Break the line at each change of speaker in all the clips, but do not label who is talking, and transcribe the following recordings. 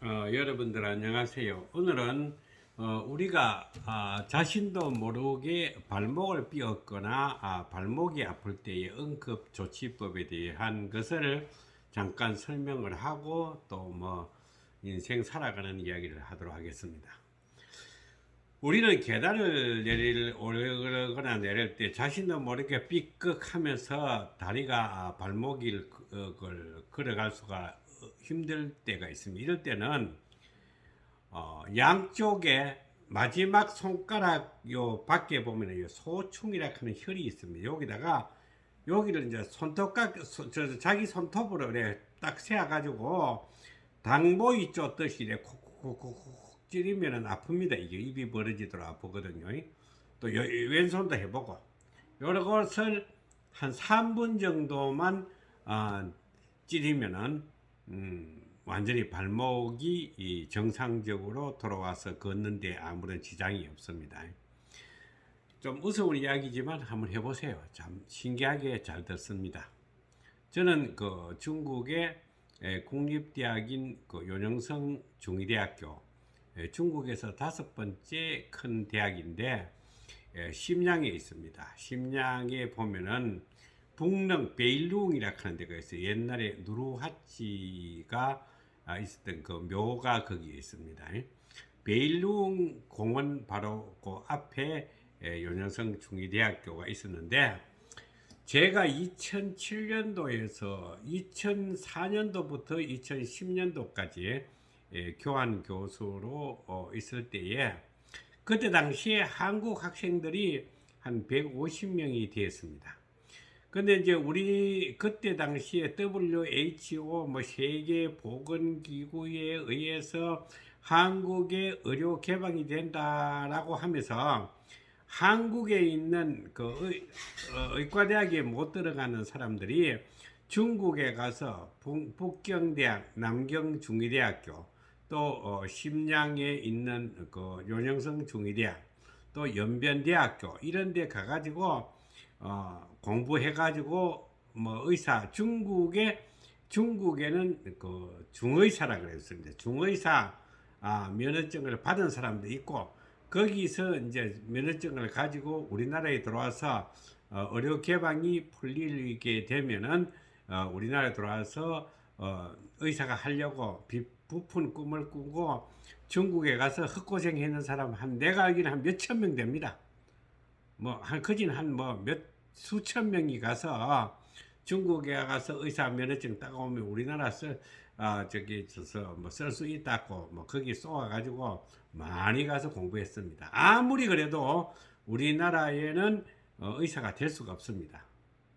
여러분들 안녕하세요. 오늘은 우리가 자신도 모르게 발목을 삐었거나 발목이 아플 때의 응급조치법에 대한 것을 잠깐 설명을 하고 또 뭐 인생 살아가는 이야기를 하도록 하겠습니다. 우리는 계단을 오르거나 내릴 때 자신도 모르게 삐끗하면서 다리가 발목을 걸어갈 수가 힘들 때가 있습니다. 이럴 때는 양쪽에 마지막 손가락 요 밖에 보면 요 소충이라 하는 혈이 있습니다. 여기를 이제 자기 손톱으로 이렇게 딱 세워가지고 당보이 쫓듯이 이렇게 콕콕콕콕 찌르면 아픕니다. 이게 입이 벌어지도록 아프거든요. 또 왼손도 해보고 요런 것을 한 3분 정도만 찌르면은 완전히 발목이 정상적으로 돌아와서 걷는데 아무런 지장이 없습니다. 좀 무서운 이야기지만 한번 해보세요. 참 신기하게 잘 듣습니다. 저는 그 중국의 국립대학인 그 요녕성 중의대학교, 중국에서 5번째 큰 대학인데 심양에 있습니다. 심양에 보면은 북릉 베일룽이라 하는 데가 있어요. 옛날에 누르하치가 있었던 그 묘가 거기에 있습니다. 베일룽 공원 바로 그 앞에 요녕성 중의대학교가 있었는데, 제가 2007년도에서 2004년도부터 2010년도까지 교환 교수로 있을 때에, 그때 당시에 한국 학생들이 한 150명이 되었습니다. 근데 이제 우리 그때 당시에 WHO 뭐 세계 보건기구에 의해서 한국의 의료 개방이 된다라고 하면서 한국에 있는 그 의과대학에 못 들어가는 사람들이 중국에 가서 북경대학, 남경중의대학교, 또 심양에 있는 그 요녕성 중의대학, 또 연변대학교 이런 데 가가지고 공부해가지고 뭐 중국에는 그 중의사라 그랬습니다. 중의사 면허증을 받은 사람도 있고, 거기서 이제 면허증을 가지고 우리나라에 들어와서 의료 개방이 풀리게 되면은 우리나라에 들어와서 의사가 하려고 부푼 꿈을 꾸고 중국에 가서 헛고생 했는 사람 내가 알기는 한 몇천 명 됩니다. 그진 수천 명이 가서 중국에 가서 의사 면허증 따가오면 우리나라 쓸 수 있다고 거기 쏘아가지고 많이 가서 공부했습니다. 아무리 그래도 우리나라에는 의사가 될 수가 없습니다.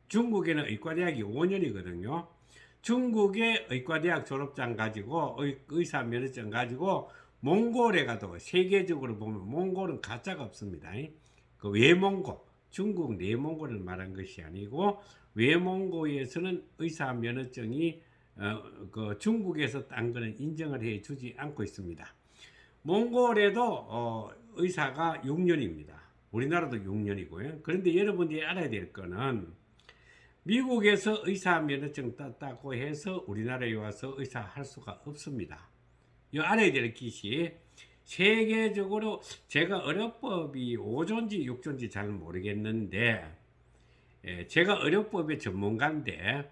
중국에는 의과대학이 5년이거든요. 중국의 의과대학 졸업장 가지고 의사 면허증 가지고 몽골에 가도 세계적으로 보면 몽골은 가짜가 없습니다. 그 외몽고, 중국 내몽고를 말한 것이 아니고 외몽고에서는 의사 면허증이 그 중국에서 딴 거는 인정을 해 주지 않고 있습니다. 몽골에도 의사가 6년입니다. 우리나라도 6년이고요. 그런데 여러분들이 알아야 될 거는, 미국에서 의사 면허증 땄다고 해서 우리나라에 와서 의사 할 수가 없습니다. 이 알아야 될 것이, 세계적으로 제가 의료법이 5조인지 6조인지 잘 모르겠는데, 제가 의료법의 전문가인데,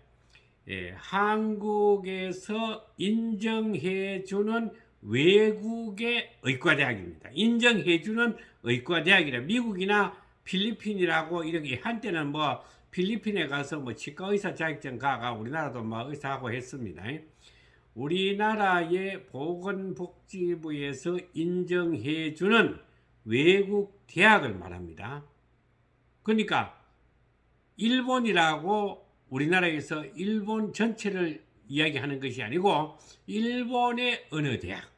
한국에서 인정해주는 외국의 의과대학입니다. 인정해주는 의과대학이라, 미국이나 필리핀이라고 이렇게 한때는 필리핀에 가서 치과의사 자격증 가가 우리나라도 의사하고 했습니다. 우리나라의 보건복지부에서 인정해주는 외국 대학을 말합니다. 그러니까 일본이라고 우리나라에서 일본 전체를 이야기하는 것이 아니고, 일본의 어느 대학,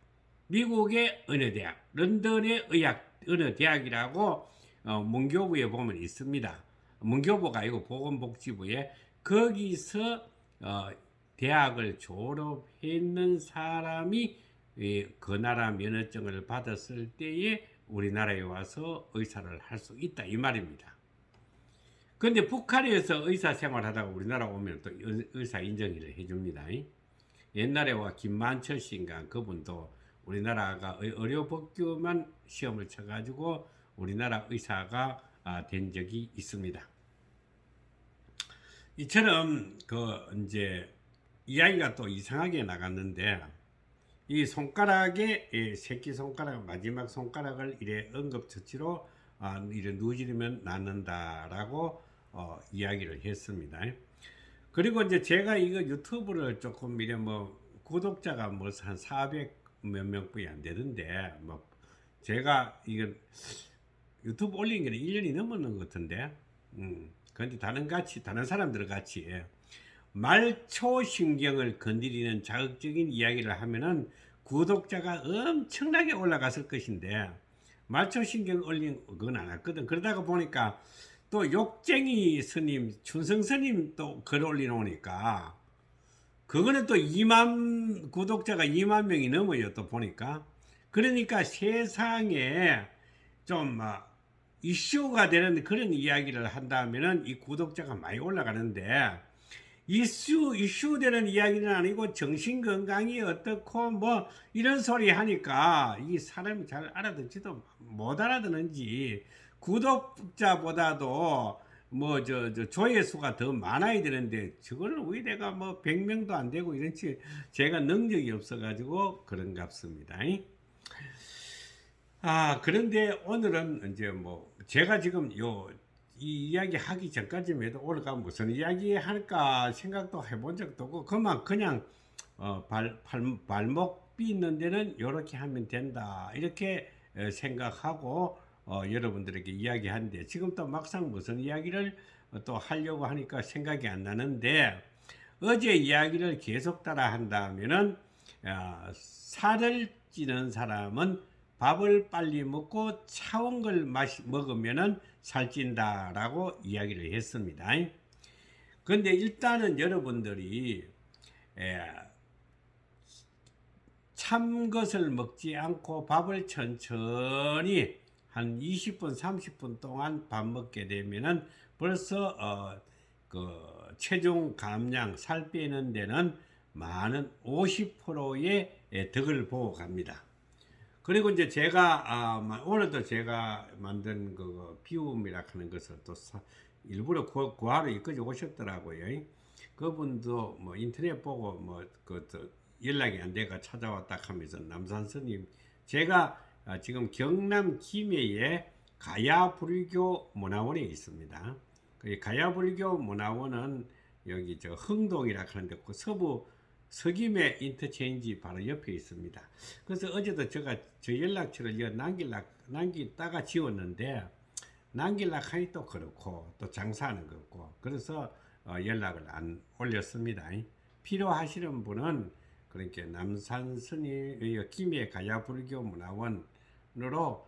미국의 어느 대학, 런던의 어느 대학이라고 문교부에 보면 있습니다. 문교부가 아니고 보건복지부에, 거기서 대학을 졸업했는 사람이 그 나라 면허증을 받았을 때에 우리나라에 와서 의사를 할 수 있다 이 말입니다. 그런데 북한에서 의사 생활하다가 우리나라 오면 또 의사 인정을 해줍니다. 옛날에와 김만철 씨인가 그분도 우리나라가 의료법규만 시험을 쳐가지고 우리나라 의사가 된 적이 있습니다. 이처럼 이제 이야기가 또 이상하게 나갔는데 이 손가락에 새끼 손가락 마지막 손가락을 이래 응급처치로 이래 누지르면 낫는다라고 이야기를 했습니다. 그리고 이제 제가 이거 유튜브를 조금 이래 뭐 구독자가 뭐 한 400 몇 명뿐이 안 되던데 뭐 제가 이거 유튜브 올린 게 1년이 넘었는 것 같은데 근데 다른 사람들 같이 말초신경을 건드리는 자극적인 이야기를 하면은 구독자가 엄청나게 올라갔을 것인데 말초신경 올린 그건 안 왔거든. 그러다가 보니까 또 욕쟁이 스님, 춘성 스님 또 글 올리놓으니까 그거는 또 2만 구독자가 2만 명이 넘어요. 또 보니까 그러니까 세상에 좀 이슈가 되는 그런 이야기를 한다면은 이 구독자가 많이 올라가는데 이슈 되는 이야기는 아니고 정신 건강이 어떻고 뭐 이런 소리 하니까 이 사람이 잘 알아듣지도 못 알아듣는지 구독자보다도 뭐 조회수가 더 많아야 되는데 저거는 왜 내가 뭐 100명도 안 되고 이런지 제가 능력이 없어 가지고 그런갑습니다. 그런데 오늘은 이제 뭐 제가 지금 이 이야기 하기 전까지만 해도 올라가 무슨 이야기 할까 생각도 해본 적도 없고 그냥 발목 삐있는 데는 이렇게 하면 된다 이렇게 생각하고 여러분들에게 이야기하는데 지금 또 막상 무슨 이야기를 또 하려고 하니까 생각이 안 나는데 어제 이야기를 계속 따라 한다면은 살을 찌는 사람은 밥을 빨리 먹고 차운 걸 먹으면은 살찐다라고 이야기를 했습니다. 그런데 일단은 여러분들이 찬 것을 먹지 않고 밥을 천천히 한 20분, 30분 동안 밥 먹게 되면은 벌써 그 체중 감량, 살 빼는 데는 많은 50%의 덕을 보고 갑니다. 그리고 이제 제가 오늘도 제가 만든 그 비움이라 하는 것을 또 일부러 구하러 여기까지 오셨더라고요. 그분도 뭐 인터넷 보고 뭐 연락이 안 돼가 찾아왔다 하면서 남산 스님 제가 지금 경남 김해에 가야불교 문화원에 있습니다. 그 가야불교 문화원은 여기 흥동이라 하는데 그 서부 서김해 인터체인지 바로 옆에 있습니다. 그래서 어제도 제가 저 연락처를 남기다가 지웠는데 남기려고 하니 또 그렇고 또 장사하는 거고 그래서 연락을 안 올렸습니다. 필요하시는 분은 그러니까 남산 스님 김해 가야불교 문화원으로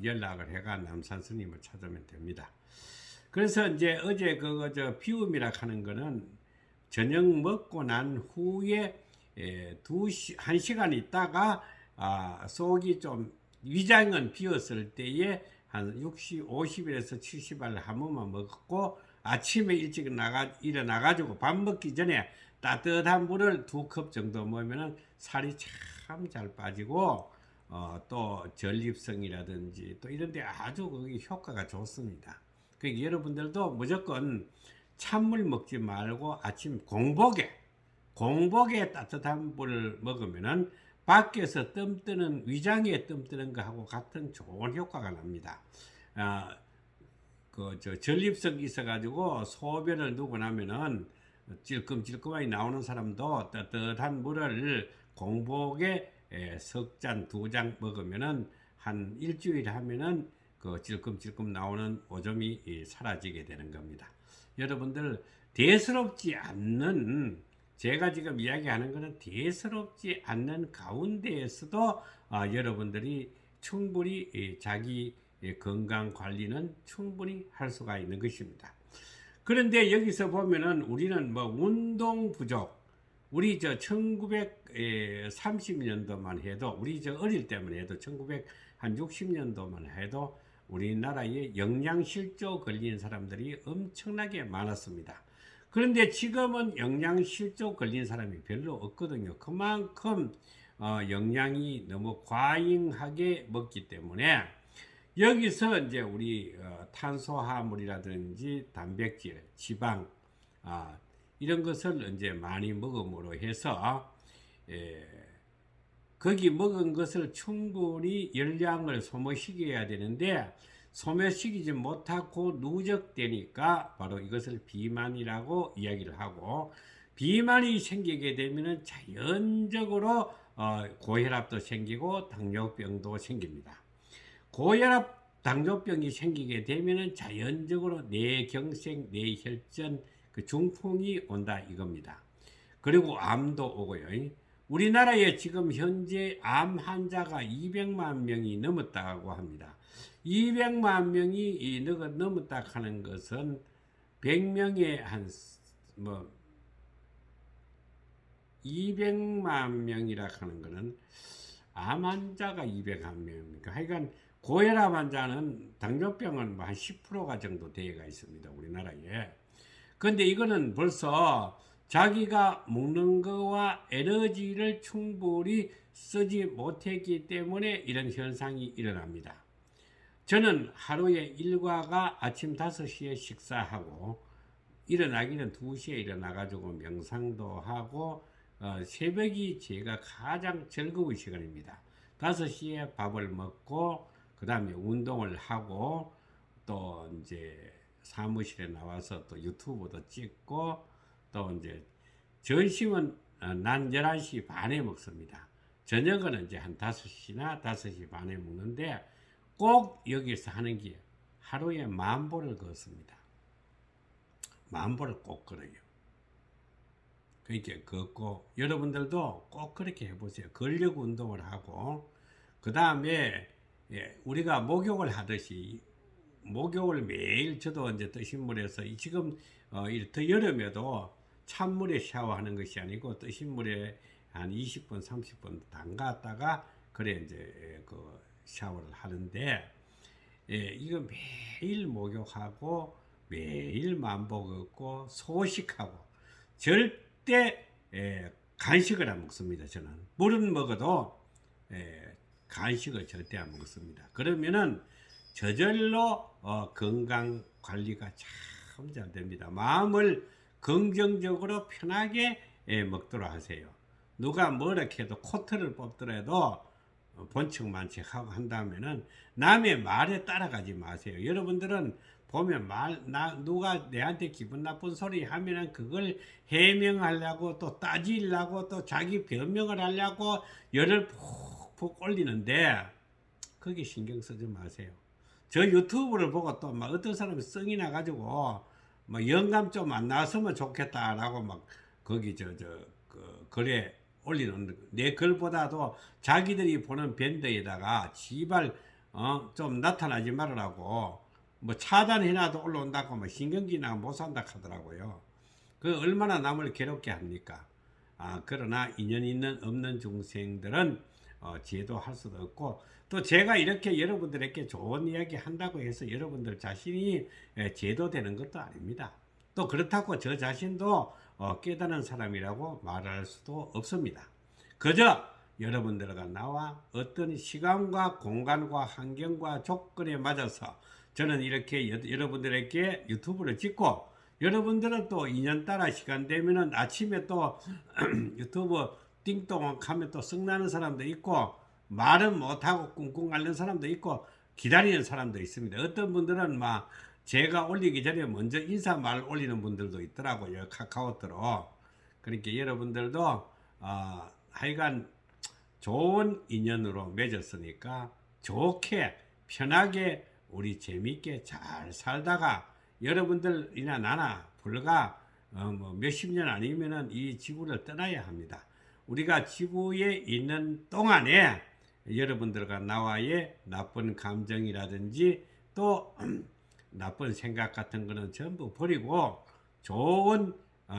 연락을 해가 남산 스님을 찾으면 됩니다. 그래서 이제 어제 비움이라 하는 거는 저녁 먹고 난 후에 1시간 있다가 속이 좀 위장은 비었을 때에 한 50에서 70알 한 번만 먹고 아침에 일찍 일어나 가지고 밥 먹기 전에 따뜻한 물을 2컵 정도 먹으면 살이 참 잘 빠지고 또 전립선이라든지 또 이런 데 아주 거기 효과가 좋습니다. 그러니까 여러분들도 무조건 찬물 먹지 말고 아침 공복에 따뜻한 물을 먹으면은 밖에서 뜸뜨는 위장에 뜸뜨는 거하고 같은 좋은 효과가 납니다. 전립선 있어가지고 소변을 누고 나면은 찔끔찔끔하게 나오는 사람도 따뜻한 물을 공복에 석 잔, 2잔 먹으면은 한 일주일 하면은 그 찔끔찔끔 나오는 오줌이 사라지게 되는 겁니다. 여러분들 대수롭지 않는 제가 지금 이야기하는 것은 대수롭지 않는 가운데에서도 여러분들이 충분히 자기 건강 관리는 충분히 할 수가 있는 것입니다. 그런데 여기서 보면은 우리는 뭐 운동 부족 우리 1930년도만 해도 우리 어릴 때만 해도 1960년도만 해도 우리나라에 영양실조 걸린 사람들이 엄청나게 많았습니다. 그런데 지금은 영양실조 걸린 사람이 별로 없거든요. 그만큼 영양이 너무 과잉하게 먹기 때문에 여기서 이제 우리 탄수화물이라든지 단백질, 지방 이런 것을 이제 많이 먹음으로 해서 거기 먹은 것을 충분히 열량을 소모시켜야 되는데 소모시키지 못하고 누적되니까 바로 이것을 비만이라고 이야기를 하고, 비만이 생기게 되면 자연적으로 고혈압도 생기고 당뇨병도 생깁니다. 고혈압, 당뇨병이 생기게 되면 자연적으로 뇌경색, 뇌혈전, 그 중풍이 온다 이겁니다. 그리고 암도 오고요. 우리나라에 지금 현재 암 환자가 200만 명이 넘었다고 합니다. 200만 명이 넘었다 하는 것은 100명에 한 200만 명이라 하는 것은 암 환자가 200만 명입니까? 하여간 고혈압 환자는 당뇨병은 한 10%가 정도 되어가 있습니다, 우리나라에. 근데 이거는 벌써 자기가 먹는 거와 에너지를 충분히 쓰지 못했기 때문에 이런 현상이 일어납니다. 저는 하루에 일과가 아침 5시에 식사하고 일어나기는 2시에 일어나가지고 명상도 하고 새벽이 제가 가장 즐거운 시간입니다. 5시에 밥을 먹고 그 다음에 운동을 하고 또 이제 사무실에 나와서 또 유튜브도 찍고 또 이제 점심은 난 11시 반에 먹습니다. 저녁은 이제 한 5시나 5시 반에 먹는데 꼭 여기서 하는 게 하루에 10,000보를 걷습니다. 10,000보를 꼭 걸어요. 그러니까 걷고 여러분들도 꼭 그렇게 해보세요. 근력 운동을 하고 그 다음에 우리가 목욕을 하듯이 목욕을 매일 저도 이제 뜨신 물에서 지금 더 여름에도 찬물에 샤워하는 것이 아니고 뜨신 물에 한 20분 30분 담갔다가 그래 이제 그 샤워를 하는데 이거 매일 목욕하고 매일 만보 걷고 소식하고 절대 간식을 안 먹습니다. 저는 물은 먹어도 간식을 절대 안 먹습니다. 그러면은 저절로 건강 관리가 참 잘 됩니다. 마음을 긍정적으로 편하게 먹도록 하세요. 누가 뭐라 해도 코트를 뽑더라도 본청만책하고 한다면은 남의 말에 따라가지 마세요. 여러분들은 보면 누가 내한테 기분 나쁜 소리 하면은 그걸 해명하려고 또 따지려고 또 자기 변명을 하려고 열을 푹푹 올리는데 거기 신경 쓰지 마세요. 저 유튜브를 보고 또 막 어떤 사람이 성이 나가지고 막 영감 좀 안 나왔으면 좋겠다라고 막 거기 그 글에 올리는 내 글보다도 자기들이 보는 밴드에다가 지발 좀 나타나지 말으라고 뭐 차단해놔도 올라온다고 뭐 신경기나 못 산다 하더라고요. 그 얼마나 남을 괴롭게 합니까? 그러나 인연 있는 없는 중생들은 제도할 수도 없고 또 제가 이렇게 여러분들에게 좋은 이야기 한다고 해서 여러분들 자신이 제도되는 것도 아닙니다. 또 그렇다고 저 자신도 깨달은 사람이라고 말할 수도 없습니다. 그저 여러분들과 나와 어떤 시간과 공간과 환경과 조건에 맞아서 저는 이렇게 여러분들에게 유튜브를 찍고 여러분들은 또 인연 따라 시간 되면은 아침에 또 유튜브 띵동 하면 또 성나는 사람도 있고 말은 못하고 꿍꿍 앓는 사람도 있고 기다리는 사람도 있습니다. 어떤 분들은 막 제가 올리기 전에 먼저 인사말 올리는 분들도 있더라고요. 카카오톡으로. 그러니까 여러분들도 하여간 좋은 인연으로 맺었으니까 좋게 편하게 우리 재밌게 잘 살다가 여러분들이나 나나 불과 뭐 몇십 년 아니면은 이 지구를 떠나야 합니다. 우리가 지구에 있는 동안에 여러분들과 나와의 나쁜 감정이라든지 또 나쁜 생각 같은 거는 전부 버리고 좋은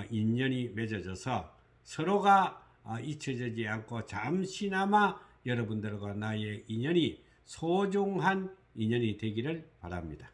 인연이 맺어져서 서로가 잊혀지지 않고 잠시나마 여러분들과 나의 인연이 소중한 인연이 되기를 바랍니다.